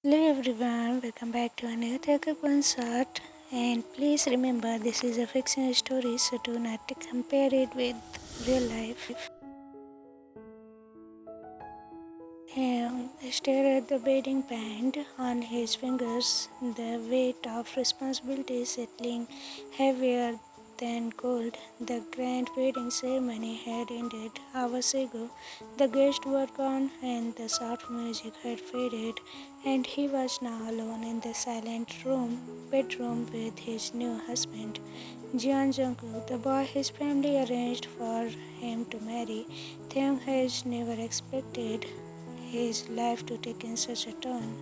Hello everyone, welcome back to another taekook oneshot. And please remember, this is a fictional story, so do not compare it with real life. Stare at the wedding band on his fingers, the weight of responsibility settling heavier than gold. The grand wedding ceremony had ended hours ago. The guests were gone and the soft music had faded, and he was now alone in the silent bedroom with his new husband, Jeon Jungkook, the boy his family arranged for him to marry. Taehyung has never expected his life to take in such a turn.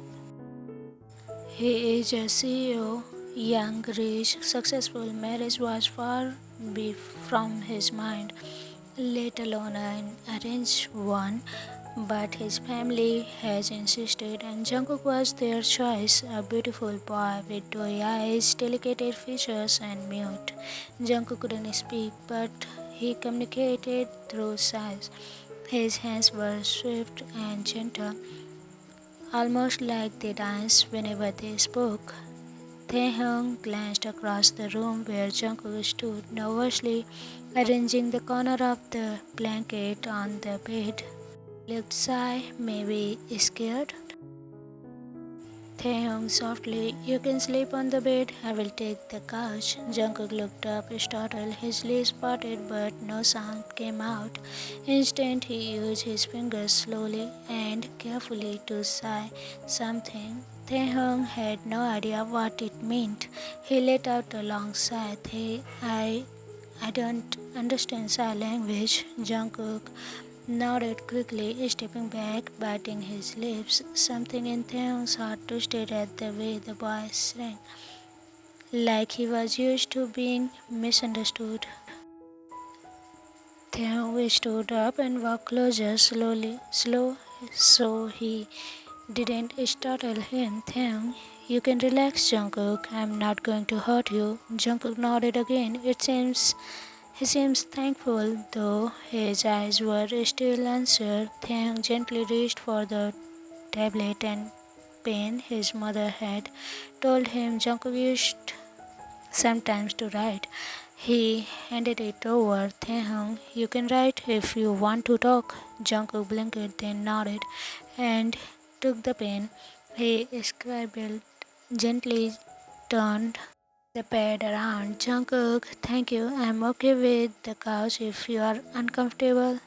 He is a CEO, young, rich, successful. Marriage was far from his mind, let alone an arranged one. But his family has insisted, and Jungkook was their choice, a beautiful boy with doe eyes, delicate features, and mute. Jungkook couldn't speak, but he communicated through sighs. His hands were swift and gentle, almost like they danced whenever they spoke. Taehyung glanced across the room where Jungkook stood, nervously arranging the corner of the blanket on the bed. Looked shy, maybe scared. Taehyung softly, "You can sleep on the bed, I will take the couch." Jungkook looked up, startled. His lips parted, but no sound came out. Instead, he used his fingers slowly and carefully to sigh something. Taehyung had no idea what it meant. He let out a long sigh. I don't understand sign language. Jungkook nodded quickly, stepping back, biting his lips. Something in Taehyung's heart twisted at the way the boy shrank, like he was used to being misunderstood. Taehyung stood up and walked closer, slow, so he didn't startle him. "Taehyung, you can relax, Jungkook. I'm not going to hurt you." Jungkook nodded again. He seems thankful, though his eyes were still answered. Taehyung gently reached for the tablet and pen his mother had told him Jungkook used sometimes to write. He handed it over. "Taehyung, you can write if you want to talk." Jungkook blinked, then nodded and took the pen. He scribbled gently, turned the pad around. "Jungkook, thank you. I'm okay with the couch if you are uncomfortable."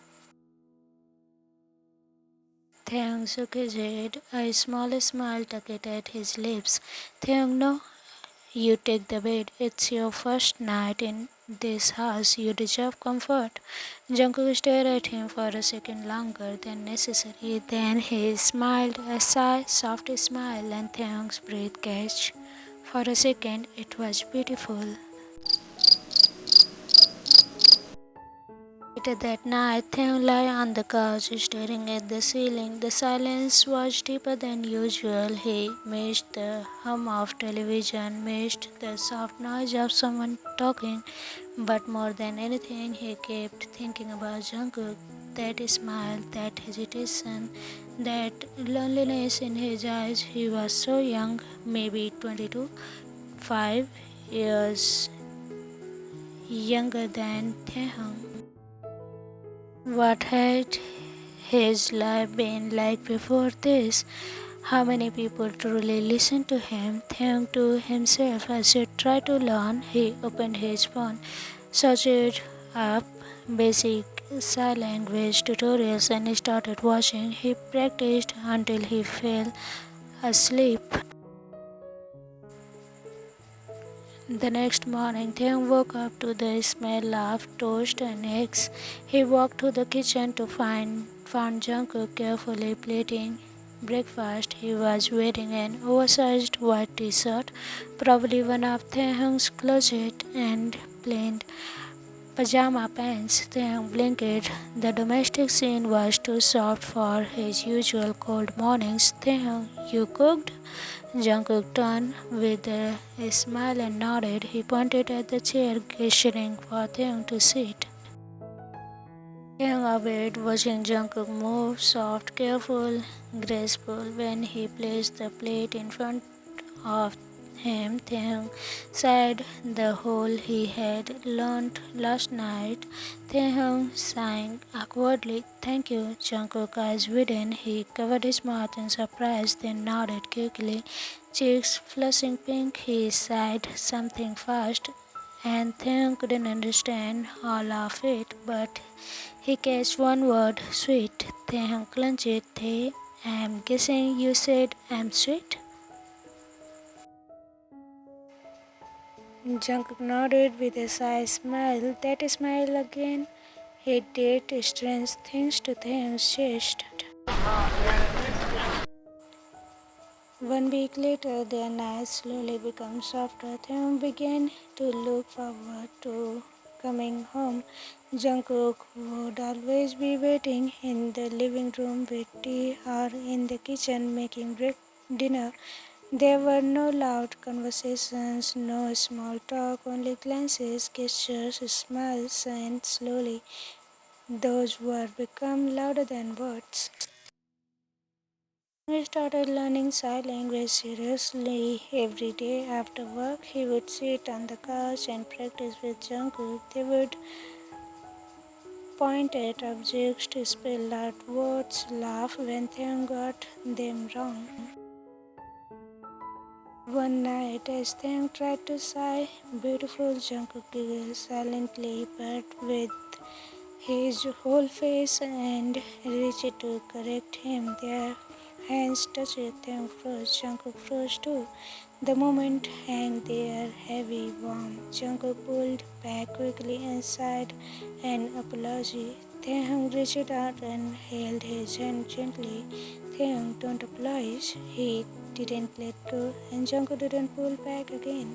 Taehyung shook his head, a small smile tugged at his lips. "Taehyung, no. You take the bed. It's your first night in this house. You deserve comfort." Jungkook stared at him for a second longer than necessary. Then he smiled, a soft smile, and Taehyung's breath catched. For a second, it was beautiful. Later that night, Taehyung lay on the couch staring at the ceiling. The silence was deeper than usual. He missed the hum of television, missed the soft noise of someone talking, but more than anything, he kept thinking about Jungkook. That smile, that hesitation, that loneliness in his eyes. He was so young, maybe 22, 5 years younger than Taehyung. What had his life been like before this? How many people truly listened to him? Thinking to himself as he tried to learn, he opened his phone, searched up basic sign language tutorials, and started watching. He practiced until he fell asleep. The next morning, Taehyung woke up to the smell of toast and eggs. He walked to the kitchen to found Jungkook carefully plating breakfast. He was wearing an oversized white t-shirt, probably one of Taehyung's closet, and plain pajama pants. Taehyung blinked. The domestic scene was too soft for his usual cold mornings. "Taehyung, you cooked?" Jungkook turned with a smile and nodded. He pointed at the chair, gesturing for Taehyung to sit. Taehyung obeyed, watching Jungkook move, soft, careful, graceful. When he placed the plate in front of him, Taehyung sighed the hole he had learned last night. Taehyung sang awkwardly, "Thank you." Jungkook eyes widened. He covered his mouth in surprise, then nodded quickly, cheeks flushing pink. He sighed something fast, and Taehyung couldn't understand all of it, but he catched one word, "sweet." Taehyung clenched. I'm guessing you said I'm sweet? Jungkook nodded with a shy smile. That smile again. He did strange things to Taehyung's chest. 1 week later, their nights slowly became softer. Taehyung began to look forward to coming home. Jungkook would always be waiting in the living room with tea or in the kitchen making dinner. There were no loud conversations, no small talk, only glances, gestures, smiles, and slowly those words become louder than words. He started learning sign language seriously. Every day after work, he would sit on the couch and practice with Jungkook. They would point at objects, spell out words, laugh when Taehyung got them wrong. One night, as Taehyung tried to sigh, beautiful Jungkook giggled silently but with his whole face and reached to correct him. Their hands touched. Taehyung froze. Jungkook froze too. The moment hung there, heavy, warm. Jungkook pulled back quickly and sighed an apology. Taehyung reached out and held his hand gently. Taehyung, don't apologize. He didn't let go, and Jungkook didn't pull back again.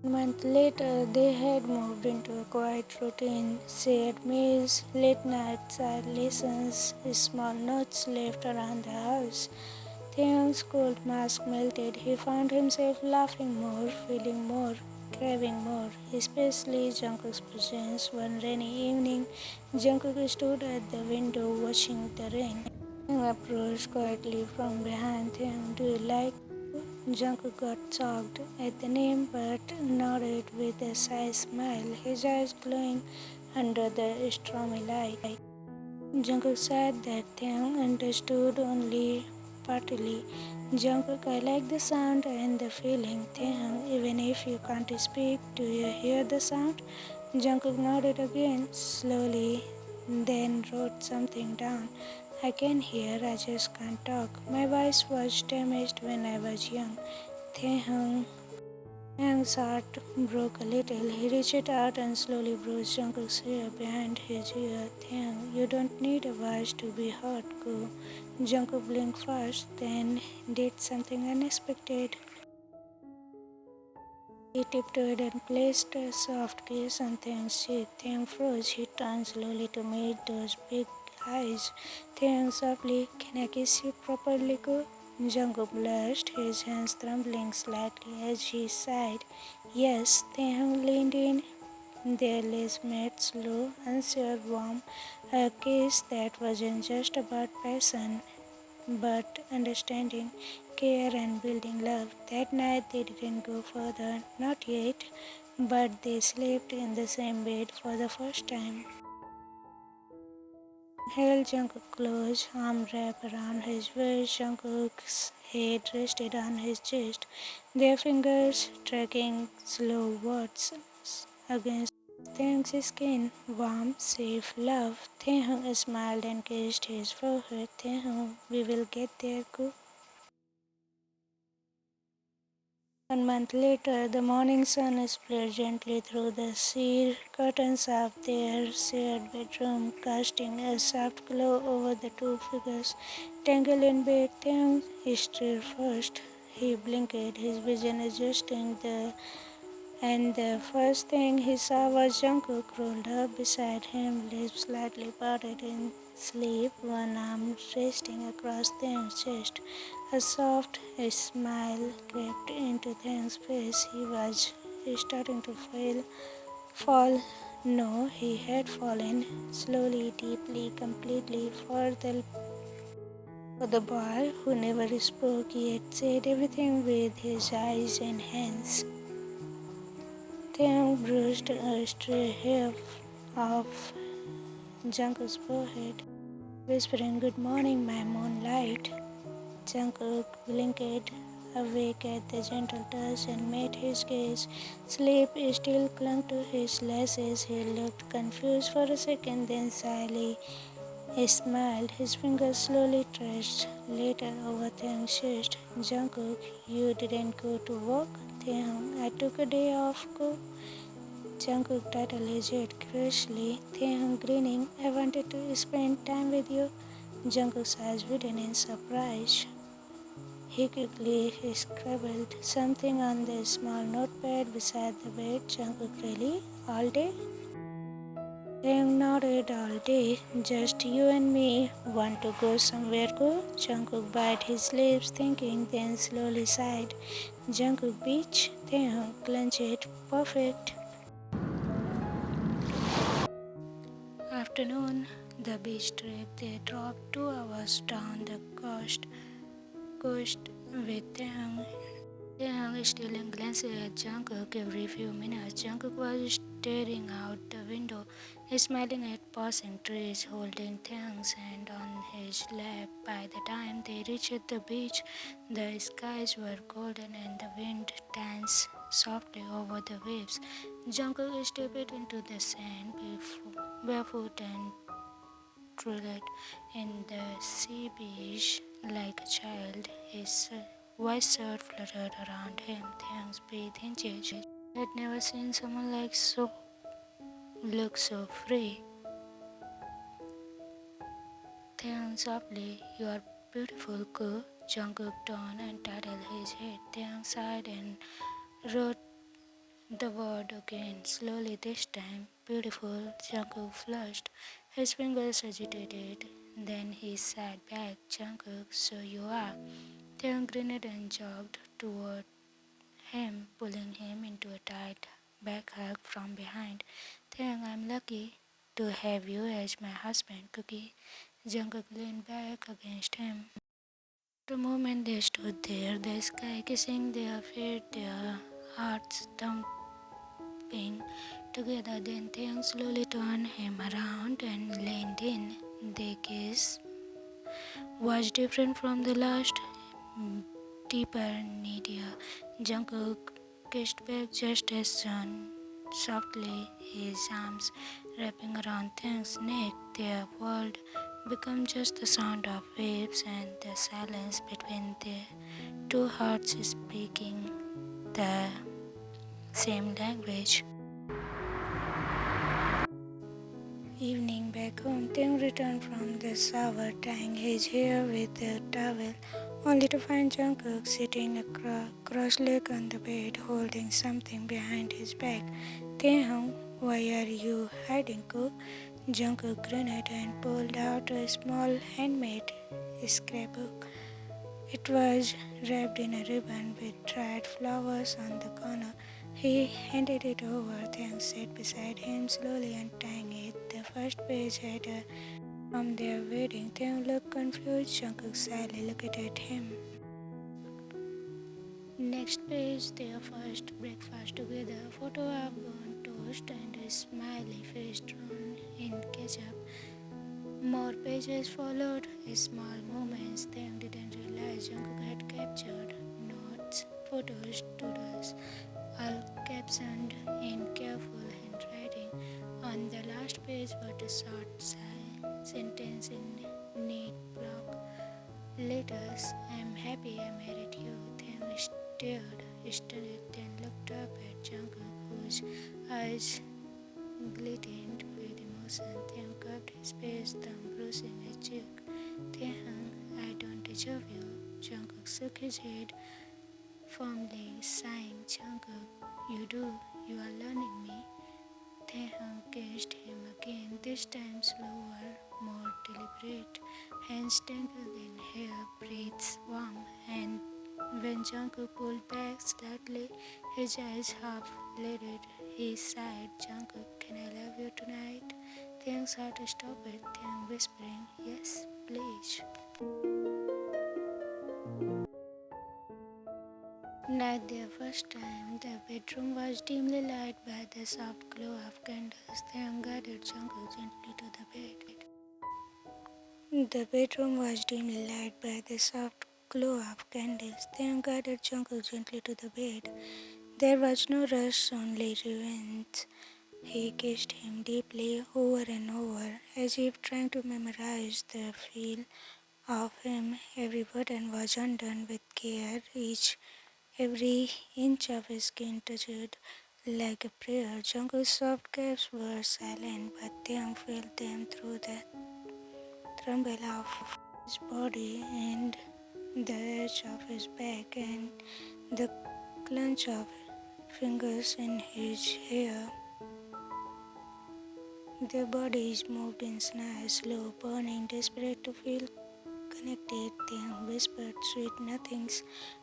A month later, they had moved into a quiet routine, shared meals, late night side lessons, small notes left around the house. Taehyung's cold mask melted. He found himself laughing more, feeling more, craving more, especially Jungkook's presence. One rainy evening, Jungkook stood at the window watching the rain. Taehyung approached quietly from behind. Taehyung, do you like? Jungkook got shocked at the name but nodded with a shy smile, his eyes glowing under the stormy light. Jungkook said that Taehyung understood only partly. Jungkook, I like the sound and the feeling. Taehyung, even if you can't speak, do you hear the sound? Jungkook nodded again, slowly, then wrote something down. I can hear, I just can't talk. My voice was damaged when I was young. Taehyung's heart broke a little. He reached out and slowly brushed Jungkook's hair behind his ear. Taehyung, you don't need a voice to be heard. Go. Jungkook blinked first, then did something unexpected. He tiptoed and placed a soft kiss on Taehyung's cheek. Taehyung froze. He turned slowly to meet those big eyes. Taehyung softly, can I kiss you properly? Go. Jungkook blushed, his hands trembling slightly as he sighed. Yes. Taehyung leaned in. Their lips met, slow, unsure, warm. A kiss that wasn't just about passion, but understanding, care, and building love. That night they didn't go further, not yet, but they slept in the same bed for the first time. Held Jungkook close, arm wrapped around his waist. Jungkook's head rested on his chest, their fingers tracking slow words against Taehyung's skin. Warm, safe love. Taehyung smiled and kissed his forehead. Taehyung, we will get there, go. 1 month later, the morning sun split gently through the sheer curtains of their shared bedroom, casting a soft glow over the two figures tangled in bed. Taehyung stirred first. He blinked, his vision adjusting and the first thing he saw was Jungkook rolled up beside him, lips slightly parted in sleep, one arm resting across Taehyung's chest. A soft smile crept into Taehyung's face. He was starting to fall No, he had fallen slowly, deeply, completely for the boy who never spoke yet said everything with his eyes and hands. Taehyung brushed a stray hair off Jungkook's forehead, whispering, "Good morning, my moonlight." Jungkook blinked, awake at the gentle touch, and met his gaze. Sleep still clung to his lashes. He looked confused for a second, then shyly smiled. His fingers slowly traced later over Taehyung's chest. "Jungkook, you didn't go to work?" "Taehyung, I took a day off. Go." Jungkook titled his head curiously. Taehyung grinning, "I wanted to spend time with you." Jungkook's eyes widened in surprise. He quickly scribbled something on the small notepad beside the bed. "Jungkook, really? All day?" Taehyung nodded. "All day. Just you and me. Want to go somewhere cool?" Jungkook bit his lips, thinking, then slowly sighed. "Jungkook Beach?" Taehyung clenched. "Perfect." Afternoon, the beach trip. They drove 2 hours down the coast with Taehyung still glancing at Jungkook every few minutes. Jungkook was staring out the window, smiling at passing trees, holding Taehyung's hand on his lap. By the time they reached the beach, the skies were golden and the wind danced softly over the waves. Jungkook stepped into the sand barefoot and thrilled in the sea beach like a child. His white shirt fluttered around him. Taehyung's breathing changed. I'd never seen someone look so free. Taehyung softly, "You are beautiful, girl." Jungkook turned and titled his head. Taehyung sighed and wrote the word again, slowly this time. "Beautiful." Jungkook flushed. His fingers agitated. Then he sat back. "Jungkook, so you are." Taehyung grinned and jogged toward him, pulling him into a tight back hug from behind. "Taehyung, I'm lucky to have you as my husband, Cookie." Jungkook leaned back against him. For a moment they stood there, the sky kissing their feet, their hearts thumping together. Then Taehyung slowly turned him around and leaned in. Their kiss was different from the last, deeper, needier. Jungkook kissed back just as soon, softly, his arms wrapping around Taehyung's neck. Their world became just the sound of waves and the silence between the two hearts speaking the same language. Evening back home, Taehyung returned from the shower, tying his hair with a towel, only to find Jungkook sitting cross-legged on the bed, holding something behind his back. "Taehyung, why are you hiding, Kook?" Jungkook grinned and pulled out a small handmade scrapbook. It was wrapped in a ribbon with dried flowers on the corner. He handed it over. Taehyung sat beside him, slowly untying it. The first page had from their wedding. Taehyung looked confused. Jungkook sadly looked at him. Next page, their first breakfast together. Photo of burnt toast and a smiley face drawn in ketchup. More pages followed, small moments. Taehyung didn't realize Jungkook had captured notes, photos, doodles, all captioned in careful handwriting. On the last page was a short sentence in neat block letters. "I'm happy I married you." Taehyung stared, studied, then looked up at Jungkook, whose eyes glistened with emotion. Taehyung cupped his face, thumb bruising his cheek. "Taehyung, I don't deserve you." Jungkook shook his head firmly, sighing. "Jungkook, you do. You are learning me." Taehyung kissed him again, this time slower, more deliberate. Hands tangled in hair, breaths warm, and when Jungkook pulled back slightly, his eyes half lidded, he sighed. Jungkook, can I love you tonight? Taehyung's heart stopped. Taehyung whispering, yes, please. Like their first time, the bedroom was dimly lighted by the soft glow of candles. Taehyung guided Jungkook gently to the bed. The bedroom was dimly lighted by the soft glow of candles. Taehyung guided Jungkook gently to the bed. There was no rush, only reverence. He kissed him deeply over and over, as if trying to memorize the feel of him. Every button was undone with care, every inch of his skin touched like a prayer. Jungkook's soft gasps were silent, but Taehyung felt them through the tremble of his body and the edge of his back and the clench of fingers in his hair. Their bodies moved in slow, burning, desperate to feel connected. Taehyung whispered sweet nothings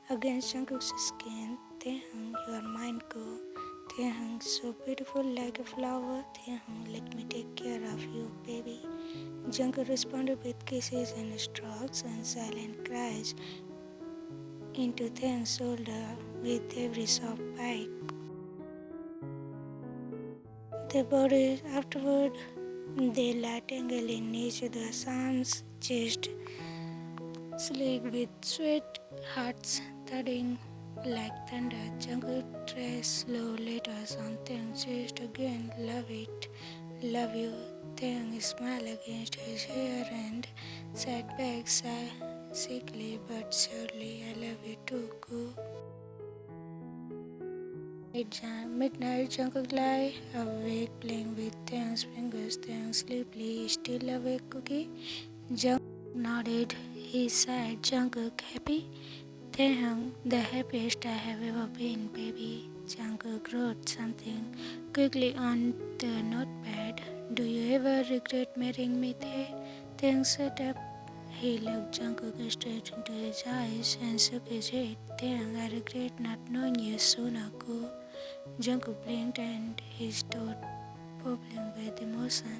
against Jungkook's skin. Taehyung, you are mine, go. Taehyung, so beautiful like a flower. Taehyung, let me take care of you, baby. Jungkook responded with kisses and strokes and silent cries into Taehyung's shoulder with every soft bite. Their bodies afterward, they lay tangled in each other's arms, chest sleek with sweet hearts thudding like thunder. Jungkook traced slow letters on Taehyung's chest again. Love it, love you. Taehyung smiled against his hair and sat back sickly but surely. I love you too, Go. Midnight, Jungkook lay awake playing with Taehyung's fingers. Taehyung sleepily, still awake, Cookie? Jungkook nodded. He sighed. Jungkook, happy? Taehyung, the happiest I have ever been, baby. Jungkook wrote something quickly on the notepad. Do you ever regret marrying me, Tae? Taehyung sat up. He looked Jungkook straight into his eyes and shook his head. Taehyung, I regret not knowing you sooner, Go. Jungkook blinked and his throat bubbling with emotion.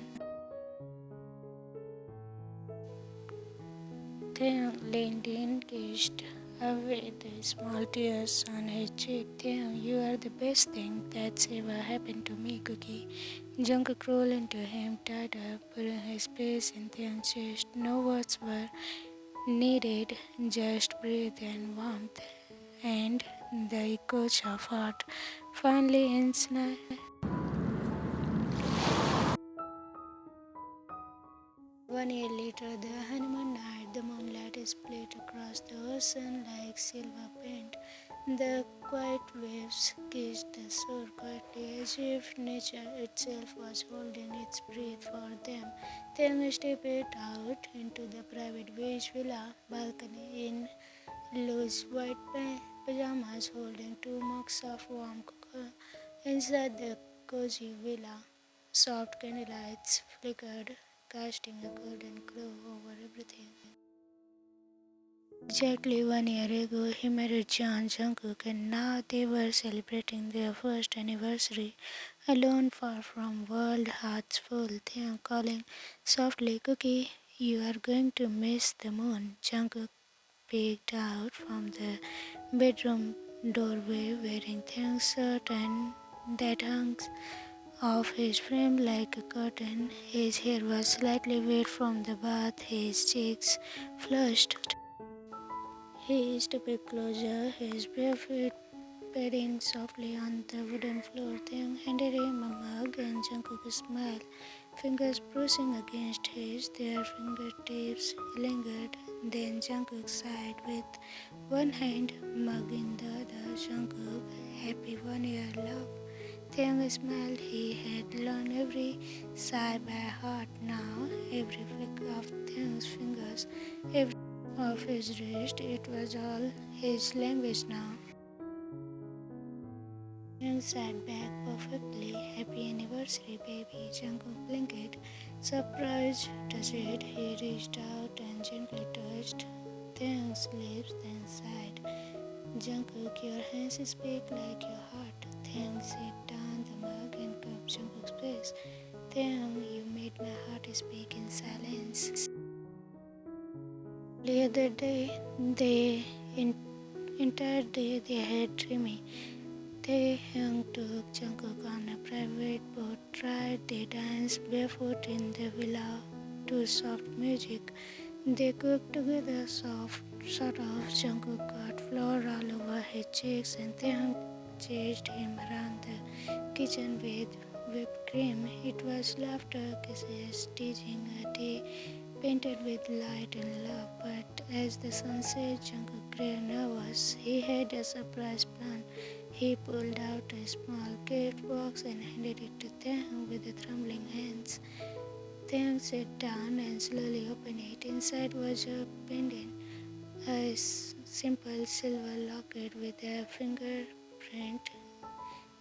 Taehyung leaned in, kissed away the small tears on his cheek. Taehyung, you are the best thing that's ever happened to me, Cookie. Jungkook rolled into him, tied up, putting his face in Taehyung's chest. No words were needed, just breath and warmth, and the echoes of heart finally ensnared. 1 year later, the honeymoon night, the moonlight split across the ocean like silver paint. The quiet waves kissed the shore quietly, as if nature itself was holding its breath for them. Taehyung stepped out into the private beach villa balcony in loose white pajamas, holding 2 mugs of warm cocoa. Inside the cozy villa, soft candlelights flickered, casting a golden glow over everything. Exactly 1 year ago, he married John Jungkook, and now they were celebrating their first anniversary, alone, far from world, hearts full. They are calling softly, Cookie, you are going to miss the moon. Jungkook peeked out from the bedroom doorway, wearing Taehyung's shirt and that hung off his frame like a curtain. His hair was slightly wet from the bath, his cheeks flushed. He stepped closer, his bare feet padding softly on the wooden floor. Taehyung handed him a mug and Jungkook smiled, fingers brushing against his. Their fingertips lingered. Then Jungkook sighed with one hand, mug in the other. Jungkook, happy 1 year, love. Taehyung smiled. He had learned every sigh by heart now, every flick of Taehyung's fingers, every of his wrist. It was all his language now. Taehyung sat back perfectly. Happy anniversary, baby. Jungkook blinked. Surprised, touched. He reached out and gently touched Taehyung's lips, then sighed. Jungkook, your hands speak like your heart. Taehyung set down the mug place. Taehyung, you made my heart speak in silence. Earlier that day, the entire day they had dreamy. Taehyung took Jungkook on a private boat ride. They danced barefoot in the villa to soft music. They cooked together soft sort of. Jungkook got flour all over his cheeks and Taehyung chased him around the kitchen with whipped cream. It was laughter, kisses, teasing, a day painted with light and love. But as the sun set, Jungkook grew nervous. He had a surprise plan. He pulled out a small gift box and handed it to Taehyung with the trembling hands. Taehyung sat down and slowly opened it. Inside was a pendant, a simple silver locket with a fingerprint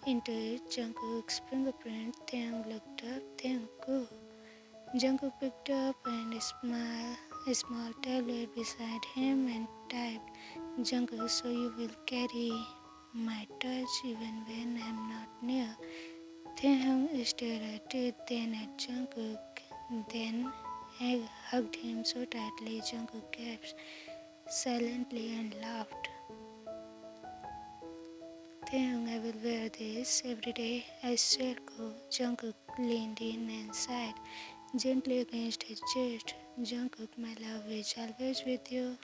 into it. Jungkook's fingerprint. Taehyung looked up. Taehyung, go. Jungkook picked up and a small tablet beside him and typed, Jungkook, so you will carry my touch even when I'm not near. Taehyung stared at it, then at Jungkook, then hugged him so tightly Jungkook gasped silently and laughed. Taehyung, I will wear this every day, I swear go. Jungkook leaned in and sighed gently against his chest. Jungkook, my love is always with you.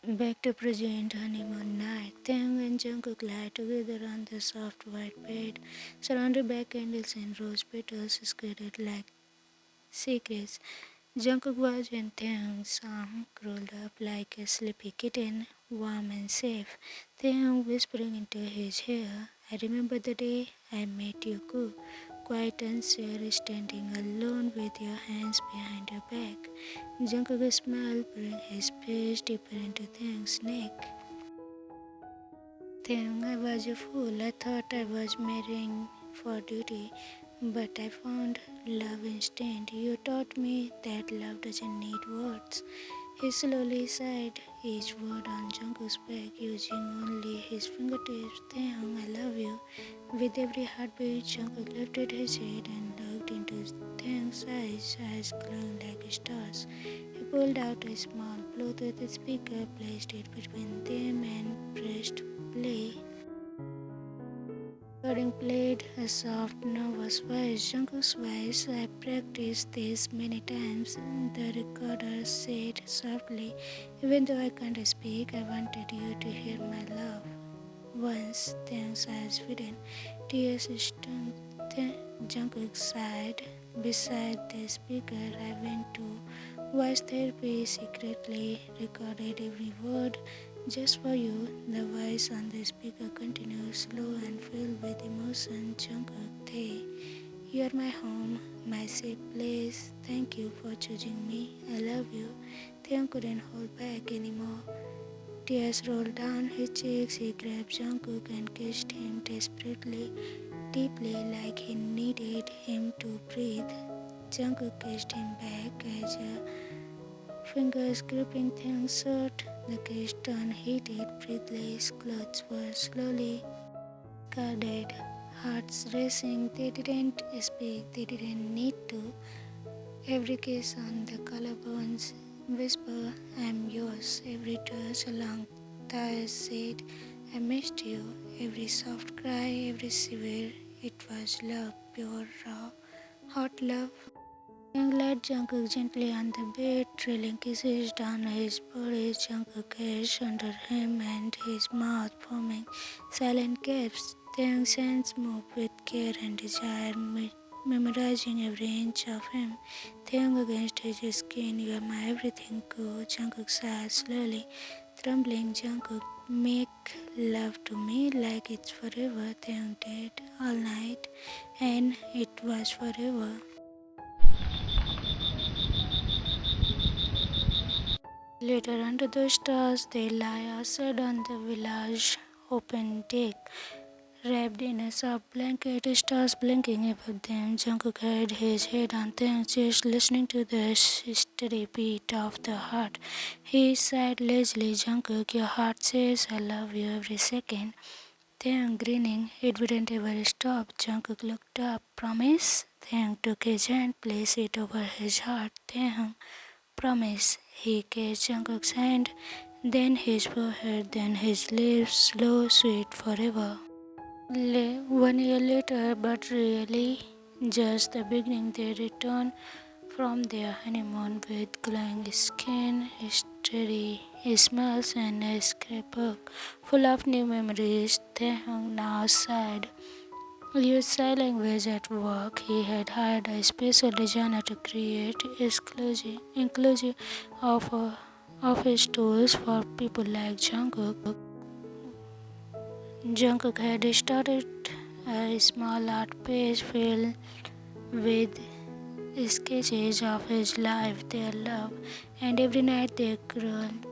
Back to present honeymoon night. Taehyung and Jungkook lie together on the soft white bed, surrounded by candles and rose petals scattered like secrets. Jungkook was in Taehyung's arm, curled up like a sleepy kitten, warm and safe. Taehyung whispering into his ear, I remember the day I met you, Koo. Quiet and sure, standing alone with your hands behind your back. Jungkook smiled, pulling his face deeper into Taehyung's neck. Taehyung, I was a fool. I thought I was marrying for duty, but I found love instead. You taught me that love doesn't need words. He slowly sighed each word on Jungkook's back, using only his fingertips. Taehyung, I love you. With every heartbeat, Jungkook lifted his head and looked into Taehyung's eyes glowing like stars. He pulled out a small Bluetooth speaker, placed it between them, and pressed play. Recording played a soft, nervous voice. Jungkook's voice. I practiced this many times. The recorder said softly, even though I can't speak, I wanted you to hear my love. Once, Taehyung's eyes widened. Tears stung. Jungkook sighed. Beside the speaker, I went to voice therapy, secretly recorded every word. Just for you, the voice on the speaker continued, slow and filled with emotion. Jungkook, you're my home, my safe place. Thank you for choosing me. I love you. Taehyung couldn't hold back anymore. Tears rolled down his cheeks. He grabbed Jungkook and kissed him desperately, deeply, like he needed him to breathe. Jungkook kissed him back as fingers gripping Taehyung's shirt. The kiss turned heated, breathless. Clothes were slowly guarded, hearts racing. They didn't speak, they didn't need to. Every kiss on the collarbones whisper, I'm yours. Every touch along thighs said, I missed you. Every soft cry, every shiver, it was love, pure, raw, hot love. Taehyung laid Jungkook gently on the bed, trailing kisses down his body. Jungkook edged under him and his mouth forming silent gaps. Taehyung's hands moved with care and desire, memorizing every inch of him. Taehyung against his skin, you are my everything, go. Jungkook sighed slowly, trembling. Jungkook, make love to me like it's forever. Taehyung did all night, and it was forever. Later, under the stars, they lie outside on the village's open deck, wrapped in a soft blanket, stars blinking above them. Jungkook had his head on Taehyung's chest, listening to the steady beat of the heart. He sighed lazily, Jungkook, your heart says I love you every second. Taehyung grinning. It wouldn't ever stop. Jungkook looked up. Promise? Taehyung took his hand, placed it over his heart. Taehyung, promise. He kissed Jungkook's hand, then his forehead, then his lips, slow, sweet, forever. 1 year later, but really just the beginning, they returned from their honeymoon with glowing skin, steady smiles, and a scrapbook full of new memories. Taehyung now sighed. Used sign language at work. He had hired a special designer to create inclusive office tools for people like Jungkook. Jungkook had started a small art page filled with sketches of his life, their love, and every night they curled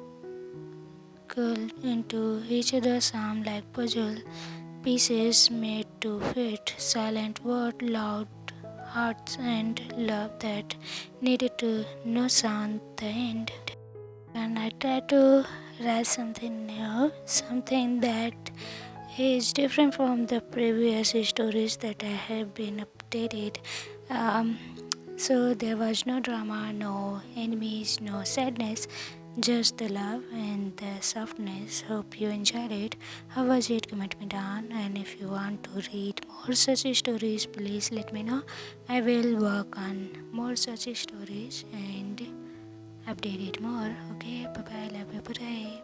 into each other's arms like puzzle pieces made to fit. Silent words, loud hearts, and love that needed to no sound the end. And I tried to write something new, something that is different from the previous stories that I have been updated. Um, so there was no drama, no enemies, no sadness, just the love and the softness. Hope you enjoyed it. How was it? Comment me down. And if you want to read more such stories, please let me know. I will work on more such stories and update it more. Okay, bye bye. Love you. Bye.